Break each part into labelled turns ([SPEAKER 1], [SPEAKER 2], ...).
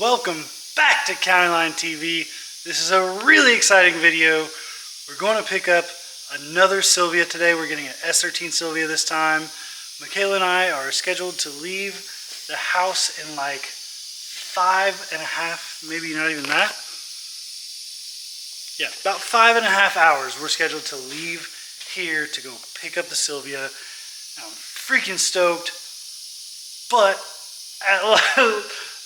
[SPEAKER 1] Welcome back to CountyLine TV. This is a really exciting video. We're going to pick up another Silvia today. We're getting an S13 Silvia this time. Michaela and I are scheduled to leave the house in like 5.5, maybe not even that. Yeah, about 5.5 hours. We're scheduled to leave here to go pick up the Silvia. I'm freaking stoked, but at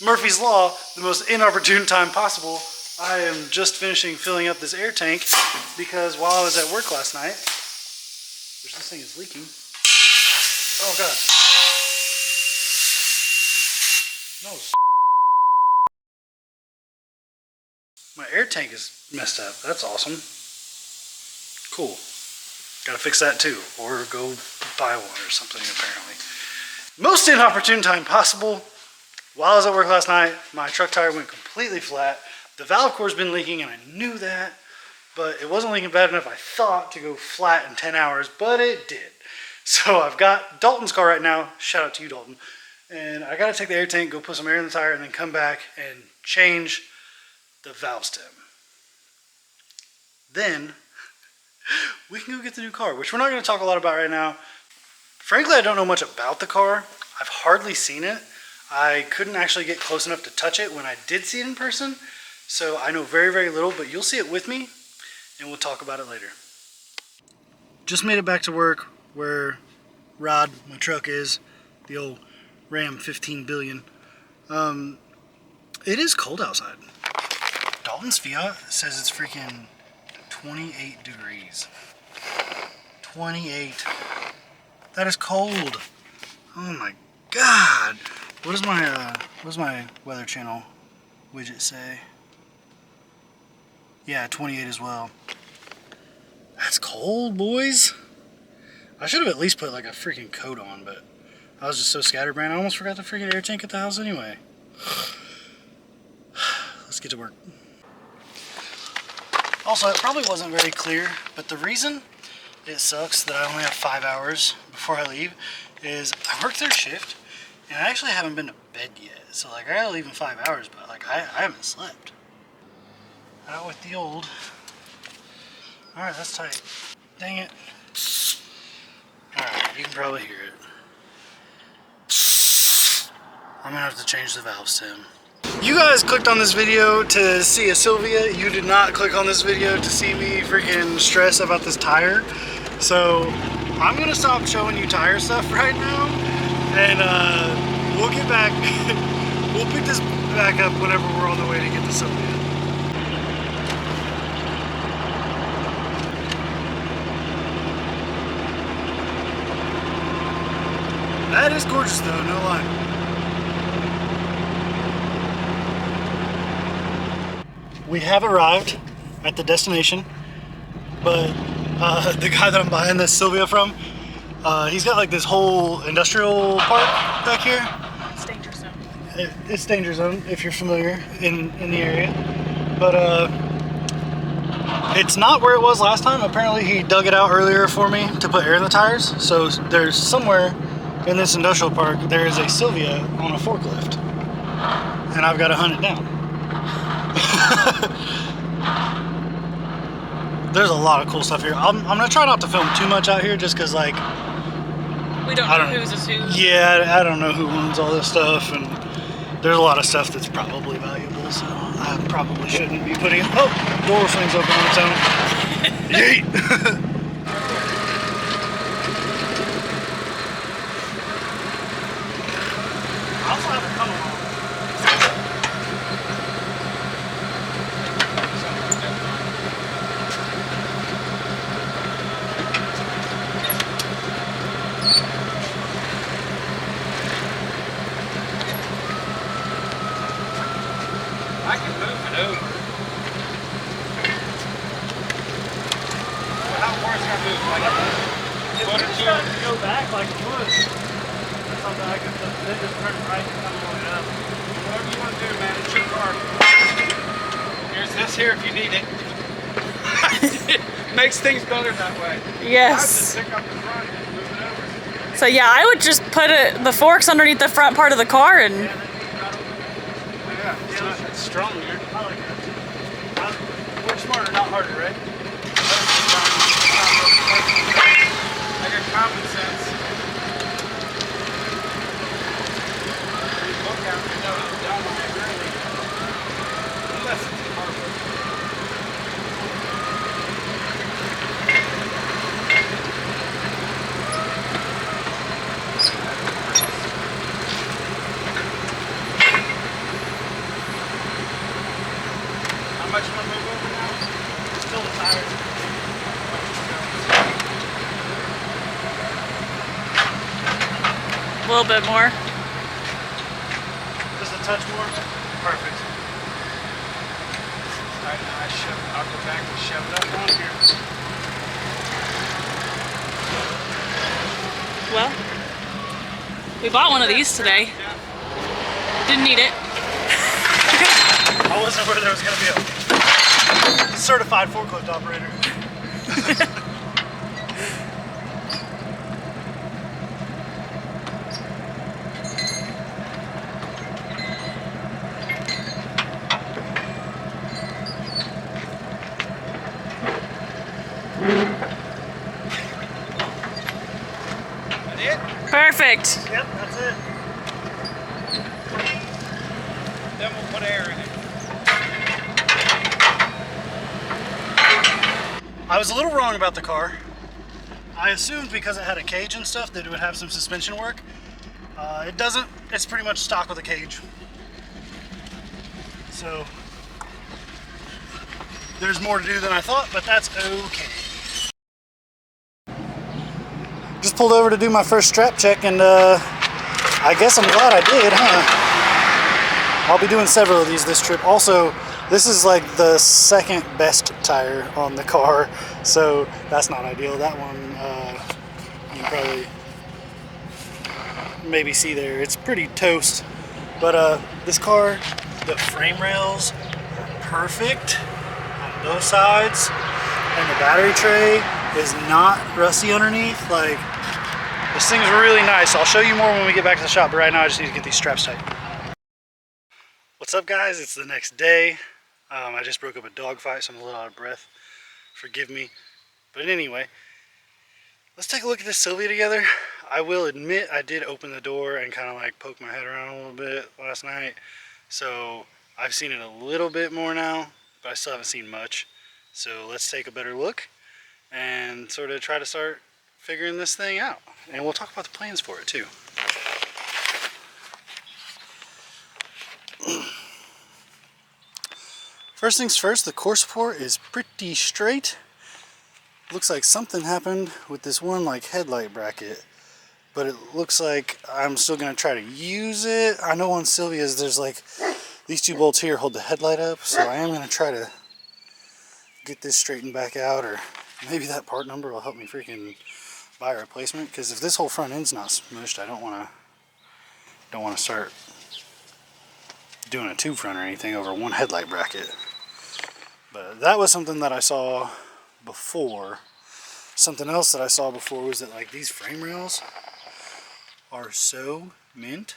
[SPEAKER 1] Murphy's Law, the most inopportune time possible, I am just finishing filling up this air tank because while I was at work last night, which this thing is leaking. Oh God. No. My air tank is messed up. That's awesome. Cool. Gotta fix that too, or go buy one or something apparently. Most inopportune time possible. While I was at work last night, my truck tire went completely flat. The valve core's been leaking and I knew that, but it wasn't leaking bad enough, I thought, to go flat in 10 hours, but it did. So I've got Dalton's car right now. Shout out to you, Dalton. And I gotta take the air tank, go put some air in the tire, and then come back and change the valve stem. Then we can go get the new car, which we're not gonna talk a lot about right now. Frankly, I don't know much about the car. I've hardly seen it. I couldn't actually get close enough to touch it when I did see it in person. So I know very, very little, but you'll see it with me and we'll talk about it later. Just made it back to work where Rod, my truck, is. The old Ram 15 billion. It is cold outside. Dalton's Fiat says it's freaking 28 degrees. 28. That is cold. Oh my God. What does my Weather Channel widget say? Yeah, 28 as well. That's cold, boys. I should have at least put like a freaking coat on, but I was just so scatterbrained. I almost forgot the freaking air tank at the house anyway. Let's get to work. Also, it probably wasn't very clear, but the reason it sucks that I only have 5 hours before I leave is I work third shift and I actually haven't been to bed yet. So like I gotta leave in 5 hours, but like I haven't slept. Out with the old. Alright, that's tight. Dang it. Alright, you can probably hear it. I'm gonna have to change the valve stem. You guys clicked on this video to see a Silvia. You did not click on this video to see me freaking stress about this tire. So I'm gonna stop showing you tire stuff right now, and we'll get back. We'll pick this back up whenever we're on the way to get the Silvia. That is gorgeous though, no lie. We have arrived at the destination, but the guy that I'm buying this Silvia from, he's got like this whole industrial park back here.
[SPEAKER 2] It's danger zone.
[SPEAKER 1] It's danger zone if you're familiar in the area, but it's not where it was last time. Apparently he dug it out earlier for me to put air in the tires. So there's somewhere in this industrial park there is a Silvia on a forklift, and I've got to hunt it down. There's a lot of cool stuff here. I'm gonna try not to film too much out here just because like
[SPEAKER 2] we don't know who's is who.
[SPEAKER 1] Yeah, I don't know who owns all this stuff, and there's a lot of stuff that's probably valuable, so I probably shouldn't be putting it. Oh, door swings open on its own. Yeet. I also have a tunnel on.
[SPEAKER 3] I can move it over. Well, how far is it going to move? Like
[SPEAKER 1] If we just tried to go back like it would, that's something I could then just turn right and come all the way up.
[SPEAKER 3] Whatever you want to do, man, it's your car. Here's this here if you need it. It makes things better that way.
[SPEAKER 2] Yes.
[SPEAKER 3] I just pick up the front and move it over.
[SPEAKER 2] So yeah, I would just put the forks underneath the front part of the car and...
[SPEAKER 3] Yeah, It's strong here.
[SPEAKER 1] I like that too. Work smarter, not harder, right?
[SPEAKER 3] I got common sense. You look out, you know it's done when it really. Unless it's perfect. How much more move over now?
[SPEAKER 1] Still the tires.
[SPEAKER 2] A little bit more.
[SPEAKER 1] Just a touch more. Perfect.
[SPEAKER 3] I'll go back and shove it up on here.
[SPEAKER 2] Well, we bought one of these today. Didn't need it.
[SPEAKER 1] I wasn't aware there was going to be a certified forklift operator.
[SPEAKER 3] That it?
[SPEAKER 2] Perfect.
[SPEAKER 1] Yep, that's it.
[SPEAKER 3] Then we'll put air in it.
[SPEAKER 1] I was a little wrong about the car. I assumed because it had a cage and stuff that it would have some suspension work. It doesn't. It's pretty much stock with a cage. So there's more to do than I thought, but that's okay. Just pulled over to do my first strap check, and I guess I'm glad I did, huh? I'll be doing several of these this trip. Also, this is like the second best tire on the car, so that's not ideal. That one, you can probably maybe see there. It's pretty toast, but this car, the frame rails are perfect on both sides, and the battery tray is not rusty underneath. Like, this thing's really nice. I'll show you more when we get back to the shop, but right now I just need to get these straps tight. What's up, guys? It's the next day. I just broke up a dog fight, so I'm a little out of breath. Forgive me. But anyway, let's take a look at this Silvia together. I will admit I did open the door and kind of like poke my head around a little bit last night. So I've seen it a little bit more now, but I still haven't seen much. So let's take a better look and sort of try to start figuring this thing out. And we'll talk about the plans for it too. First things first, the core support is pretty straight. Looks like something happened with this one like headlight bracket, but it looks like I'm still gonna try to use it. I know on Silvia's there's like these two bolts here hold the headlight up, so I am gonna try to get this straightened back out, or maybe that part number will help me freaking buy a replacement, because if this whole front end's not smushed, I don't want to start doing a tube front or anything over one headlight bracket. But that was something that I saw before. Something else that I saw before was that like these frame rails are so mint.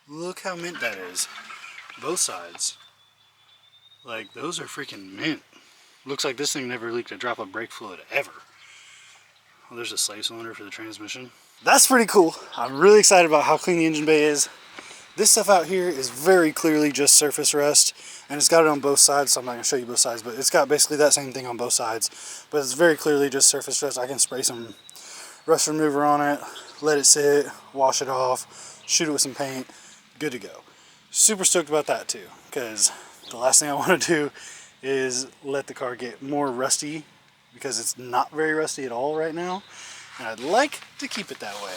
[SPEAKER 1] Look how mint that is. Both sides. Like, those are freaking mint. Looks like this thing never leaked a drop of brake fluid ever. Well, there's a slave cylinder for the transmission. That's pretty cool. I'm really excited about how clean the engine bay is. This stuff out here is very clearly just surface rust, and it's got it on both sides, so I'm not going to show you both sides, but it's got basically that same thing on both sides. But it's very clearly just surface rust. I can spray some rust remover on it, let it sit, wash it off, shoot it with some paint, good to go. Super stoked about that too, because the last thing I want to do is let the car get more rusty, because it's not very rusty at all right now, and I'd like to keep it that way.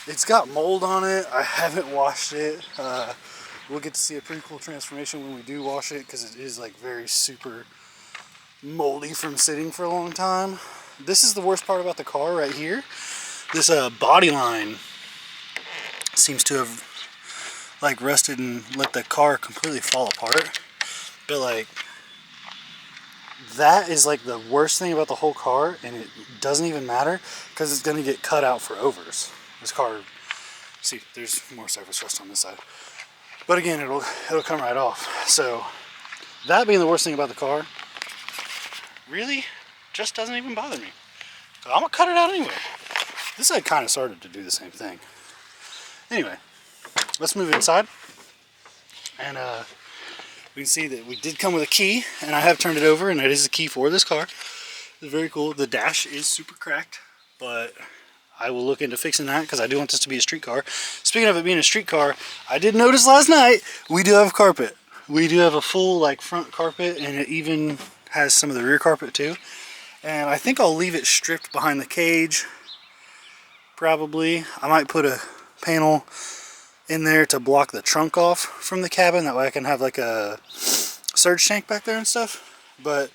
[SPEAKER 1] It's got mold on it. I haven't washed it. We'll get to see a pretty cool transformation when we do wash it, because it is like very super moldy from sitting for a long time. This is the worst part about the car right here. This body line seems to have like rusted and let the car completely fall apart. But like, that is like the worst thing about the whole car, and it doesn't even matter because it's going to get cut out for overs. This car, see, there's more surface rust on this side. But again, it'll come right off. So that being the worst thing about the car, really just doesn't even bother me. I'm gonna cut it out anyway. This side kind of started to do the same thing. Anyway, let's move inside. And we can see that we did come with a key, and I have turned it over, and it is a key for this car. It's very cool. The dash is super cracked, but I will look into fixing that because I do want this to be a street car. Speaking of it being a street car, I did notice last night we do have carpet. We do have a full like front carpet, and it even has some of the rear carpet too. And I think I'll leave it stripped behind the cage. Probably. I might put a panel in there to block the trunk off from the cabin. That way I can have like a surge tank back there and stuff. But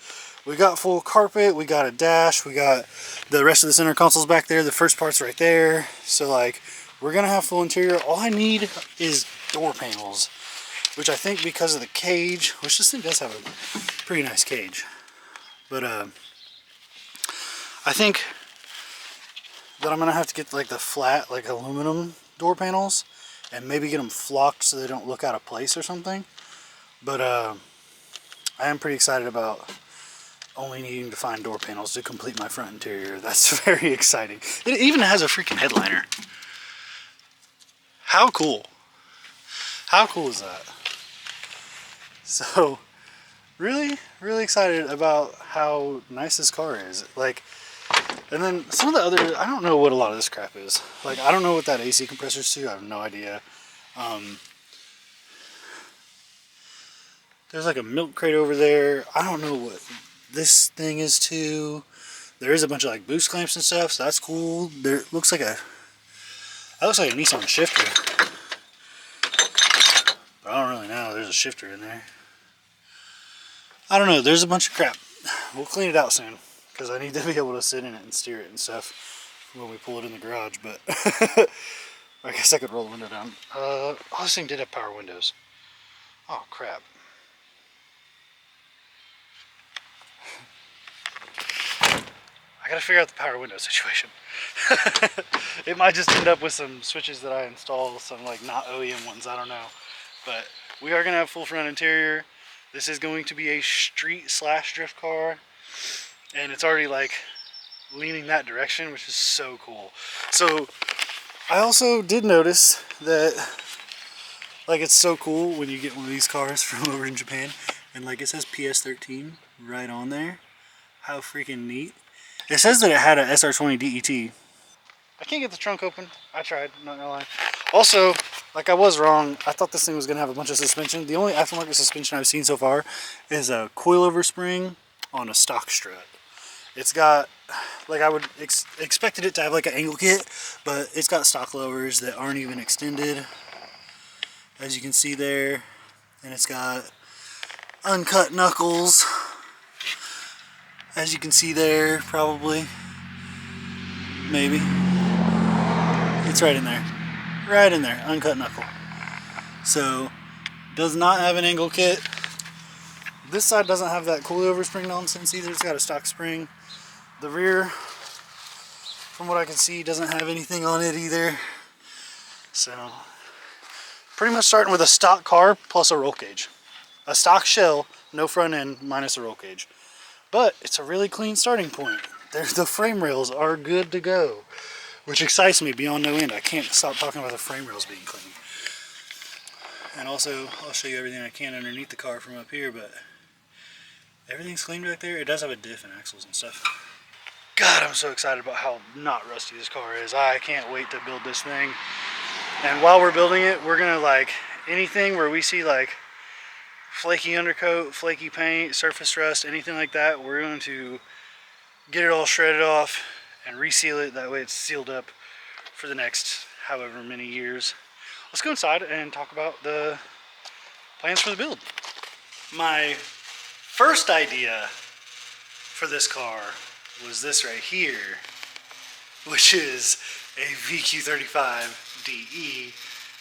[SPEAKER 1] we got full carpet, we got a dash, we got the rest of the center consoles back there, the first part's right there. So like, we're gonna have full interior. All I need is door panels, which I think because of the cage, which this thing does have a pretty nice cage. But I think that I'm gonna have to get like the flat, like aluminum door panels and maybe get them flocked so they don't look out of place or something. But I am pretty excited about only needing to find door panels to complete my front interior. That's very exciting. It even has a freaking headliner. How cool. How cool is that? So, really, really excited about how nice this car is. Like, and then some of the other, I don't know what a lot of this crap is. Like, I don't know what that AC compressor's to. I have no idea. There's like a milk crate over there. I don't know what this thing is to. There is a bunch of like boost clamps and stuff, so that's cool. There looks like that looks like a Nissan shifter. But I don't really know. There's a shifter in there. I don't know. There's a bunch of crap. We'll clean it out soon because I need to be able to sit in it and steer it and stuff when we pull it in the garage. But I guess I could roll the window down. Oh, this thing did have power windows. Oh crap. I gotta figure out the power window situation. It might just end up with some switches that I install, some like not OEM ones, I don't know. But we are gonna have full front interior. This is going to be a street / drift car. And it's already like leaning that direction, which is so cool. So I also did notice that like it's so cool when you get one of these cars from over in Japan and like it says PS13 right on there. How freaking neat. It says that it had a SR20 DET. I can't get the trunk open. I tried, not gonna lie. Also, like I was wrong. I thought this thing was gonna have a bunch of suspension. The only aftermarket suspension I've seen so far is a coilover spring on a stock strut. It's got, like I would expected it to have like an angle kit, but it's got stock lowers that aren't even extended, as you can see there. And it's got uncut knuckles, as you can see there, probably, maybe. It's right in there, uncut knuckle. So, does not have an angle kit. This side doesn't have that coilover spring nonsense either. It's got a stock spring. The rear, from what I can see, doesn't have anything on it either. So, pretty much starting with a stock car plus a roll cage. A stock shell, no front end, minus a roll cage. But it's a really clean starting point. The frame rails are good to go, which excites me beyond no end. I can't stop talking about the frame rails being clean. And also, I'll show you everything I can underneath the car from up here, but everything's clean back there. It does have a diff and axles and stuff. God, I'm so excited about how not rusty this car is. I can't wait to build this thing. And while we're building it, we're gonna like anything where we see like flaky undercoat, flaky paint, surface rust, anything like that, we're going to get it all shredded off and reseal it. That way it's sealed up for the next however many years. Let's go inside and talk about the plans for the build. My first idea for this car was this right here, which is a VQ35DE.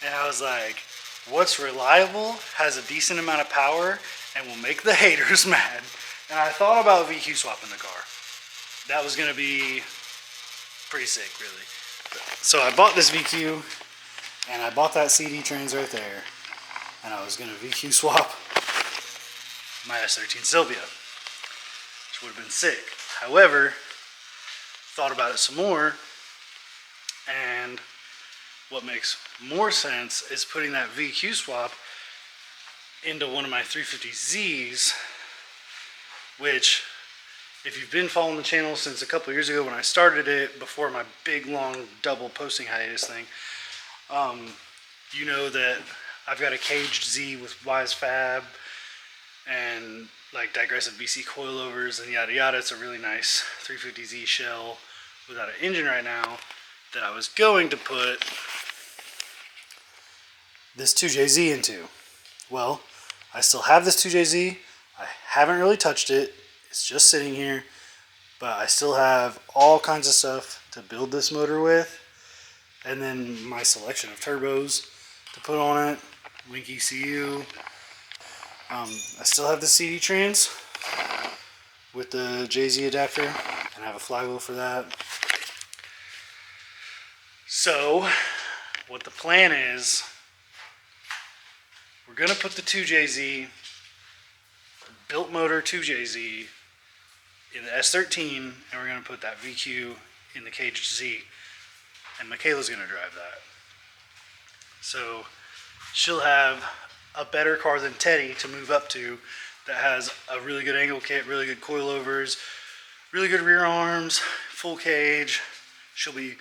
[SPEAKER 1] And I was like, what's reliable, has a decent amount of power, and will make the haters mad. And I thought about VQ swapping the car. That was gonna be pretty sick, really. So I bought this VQ, and I bought that CD trans right there. and I was going to VQ swap my S13 Silvia, which would have been sick. However, thought about it some more, and what makes more sense is putting that VQ swap into one of my 350Zs, which, if you've been following the channel since a couple years ago when I started it, before my big long double posting hiatus thing, you know that I've got a caged Z with Wise Fab and like digressive BC coilovers and yada yada. It's a really nice 350Z shell without an engine right now that I was going to put this 2JZ into. Well, I still have this 2JZ. I haven't really touched it. It's just sitting here, but I still have all kinds of stuff to build this motor with, and then my selection of turbos to put on it, Link ECU. I still have the CD trans with the JZ adapter, and I have a flywheel for that. So what the plan is, we're gonna put the 2JZ, built motor 2JZ, in the S13, and we're gonna put that VQ in the caged Z, and Michaela's gonna drive that. So she'll have a better car than Teddy to move up to, that has a really good angle kit, really good coilovers, really good rear arms, full cage. She'll be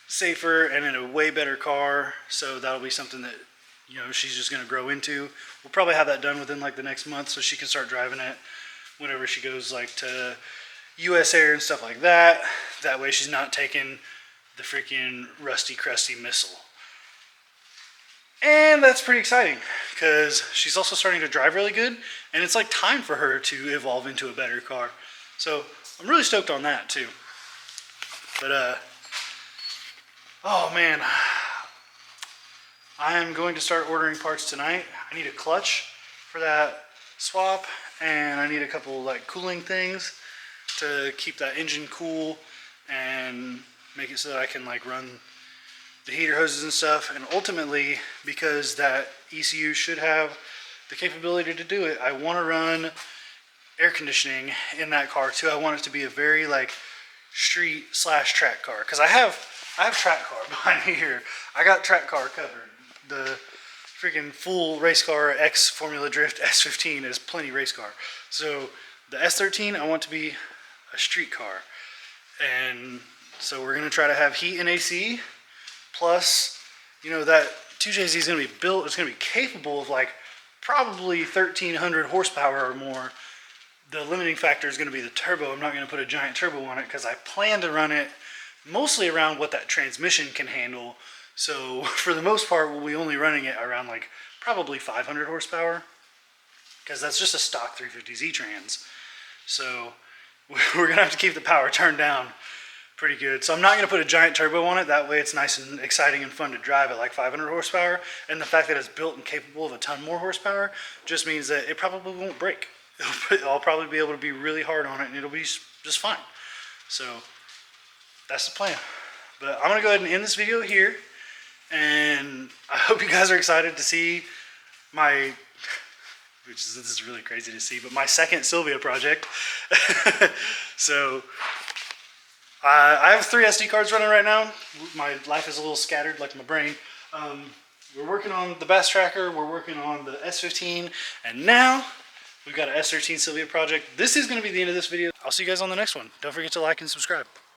[SPEAKER 1] safer and in a way better car, so that'll be something that, you know, she's just going to grow into. We'll probably have that done within like the next month, so she can start driving it whenever she goes like to US Air and stuff like that. That way she's not taking the freaking rusty crusty missile. And that's pretty exciting, because she's also starting to drive really good, and it's like time for her to evolve into a better car. So I'm really stoked on that too. But oh man, I am going to start ordering parts tonight. I need a clutch for that swap, and I need a couple like cooling things to keep that engine cool and make it so that I can like run the heater hoses and stuff. And ultimately, because that ECU should have the capability to do it, I want to run air conditioning in that car too. I want it to be a very like street / track car, because I have track car behind me here. I got track car covered. The freaking full race car X Formula Drift S15 is plenty race car. So the S13 I want to be a street car, and so we're gonna try to have heat and AC. Plus, you know, that 2JZ is going to be built, it's going to be capable of like probably 1,300 horsepower or more. The limiting factor is going to be the turbo. I'm not going to put a giant turbo on it because I plan to run it mostly around what that transmission can handle. So for the most part, we'll be only running it around like probably 500 horsepower, because that's just a stock 350Z trans. So we're going to have to keep the power turned down pretty good. So I'm not going to put a giant turbo on it. That way it's nice and exciting and fun to drive at like 500 horsepower. And the fact that it's built and capable of a ton more horsepower just means that it probably won't break. I'll probably be able to be really hard on it, and it'll be just fine. So that's the plan. But I'm going to go ahead and end this video here. And I hope you guys are excited to see my, this is really crazy to see, but my second Silvia project. So I have 3 SD cards running right now. My life is a little scattered like my brain. We're working on the Bass Tracker, we're working on the S15, and now we've got an S13 Silvia project. This is going to be the end of this video. I'll see you guys on the next one. Don't forget to like and subscribe.